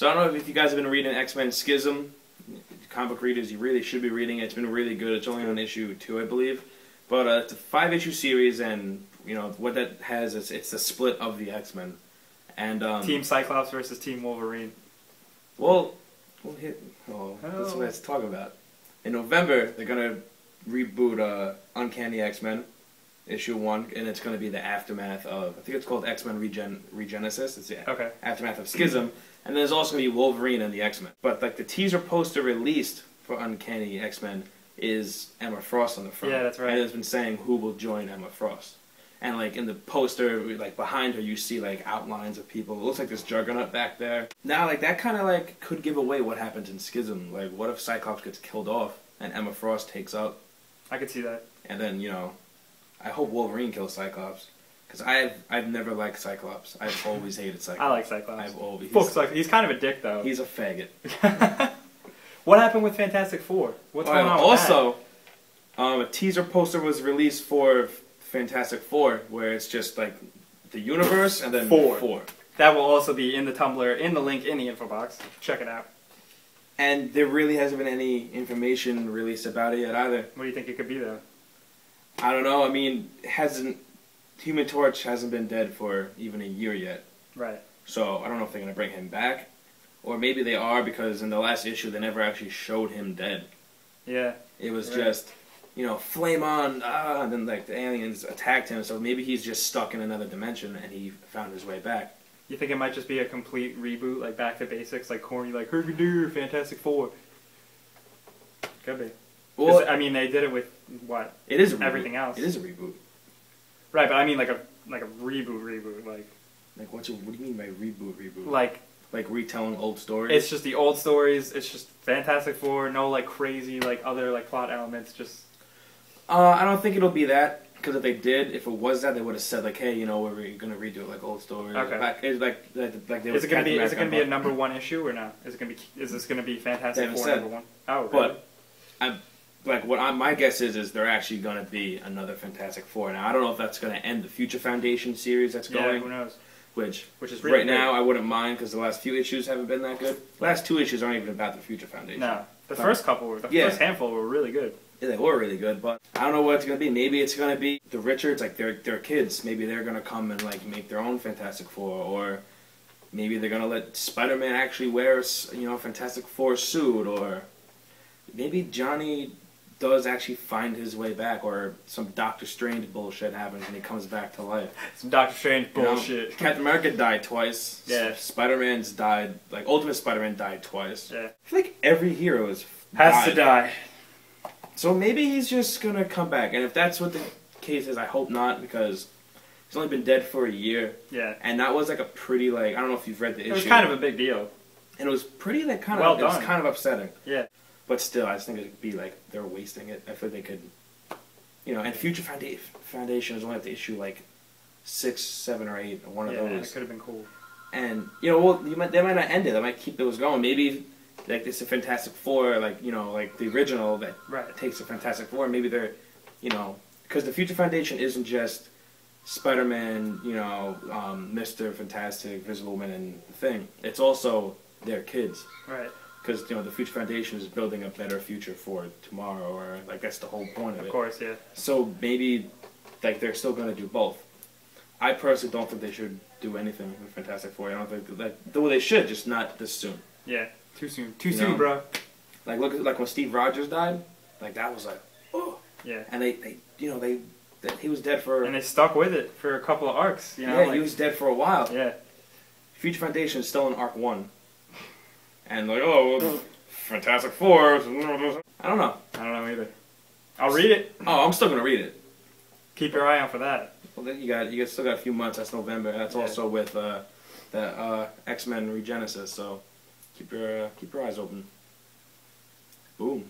So I don't know if you guys have been reading X-Men Schism. Comic book readers, you really should be reading it. It's been really good. It's only on issue 2, I believe. But it's a 5-issue series, and you know what that has is it's the split of the X-Men. And Team Cyclops versus Team Wolverine. Well, let's talk about. In November, they're gonna reboot Uncanny X-Men issue 1, and it's gonna be the aftermath of, I think it's called X-Men Regenesis. It's the aftermath of Schism, and there's also gonna be Wolverine and the X-Men. But like the teaser poster released for Uncanny X-Men is Emma Frost on the front. Yeah, that's right. And it's been saying who will join Emma Frost. And like in the poster, like behind her, you see like outlines of people. It looks like there's Juggernaut back there. Now, like that kind of like could give away what happens in Schism. Like, what if Cyclops gets killed off and Emma Frost takes up? I could see that. And then I hope Wolverine kills Cyclops because I've never liked Cyclops. I've always hated Cyclops. I like Cyclops. I've always. He's kind of a dick though. He's a faggot. What happened with Fantastic Four? What's going on with that? A teaser poster was released for Fantastic Four, where it's just like the universe and then four. That will also be in the Tumblr, in the link in the info box. Check it out. And there really hasn't been any information released about it yet either. What do you think it could be though? I don't know. I mean, Human Torch hasn't been dead for even a year yet. Right. So I don't know if they're gonna bring him back, or maybe they are because in the last issue they never actually showed him dead. Yeah. It was just, flame on, and then like the aliens attacked him, so maybe he's just stuck in another dimension and he found his way back. You think it might just be a complete reboot, like back to basics, like corny, like Hercules, Fantastic Four? Could be. Well, I mean, they did it with what? It is a everything reboot. else. It is a reboot. Right, but I mean like a reboot, like. Like what do you mean by reboot? Like retelling old stories? It's just the old stories. It's just Fantastic Four. No like crazy like other like plot elements. Just. I don't think it'll be that, because if it was that, they would have said like, hey, we're gonna redo it like old stories. Okay. Is it gonna be a #1 issue or not? Is this gonna be Fantastic Four #1? Oh, really? But my guess is they're actually gonna be another Fantastic Four. Now I don't know if that's gonna end the Future Foundation series that's going. Yeah, who knows? Which is really right now I wouldn't mind because the last few issues haven't been that good. The last 2 issues aren't even about the Future Foundation. No, the first handful were really good. Yeah, they were really good, but I don't know what it's gonna be. Maybe it's gonna be the Richards, like their kids. Maybe they're gonna come and like make their own Fantastic Four, or maybe they're gonna let Spider-Man actually wear a Fantastic Four suit, or maybe Johnny does actually find his way back, or some Doctor Strange bullshit happens and he comes back to life. Some Doctor Strange bullshit. Captain America died twice. Yeah. Spider-Man's died. Like Ultimate Spider-Man died twice. Yeah. I feel like every hero has to die. So maybe he's just gonna come back, and if that's what the case is, I hope not, because he's only been dead for a year. Yeah. And that was like a pretty I don't know if you've read the issue. It was kind of a big deal. And it was pretty it was kind of upsetting. Yeah. But still, I just think it'd be like they're wasting it. I feel like they could, and Future Foundation is only have to issue like 6, 7, or 8, or one of those. Yeah, it could have been cool. And they might not end it. They might keep those going. Maybe like this is Fantastic Four, like the original that takes the Fantastic Four. Maybe they're, because the Future Foundation isn't just Spider-Man, Mr. Fantastic, Invisible Man, and the Thing. It's also their kids. Right. Because the Future Foundation is building a better future for tomorrow, or like that's the whole point of it. Of course, yeah. So maybe they're still going to do both. I personally don't think they should do anything with Fantastic Four. I don't think they should, just not this soon. Yeah, too soon. Too soon, bro. Like look at when Steve Rogers died. Like that was like, oh. Yeah. And he was dead for. And they stuck with it for a couple of arcs. Yeah, he was dead for a while. Yeah. Future Foundation is still in arc 1. And Fantastic Four. I don't know. I don't know either. I'll read it. Oh, I'm still gonna read it. Keep your eye out for that. Well, then you still got a few months. That's November. That's also with the X-Men Regenesis. So keep your eyes open. Boom.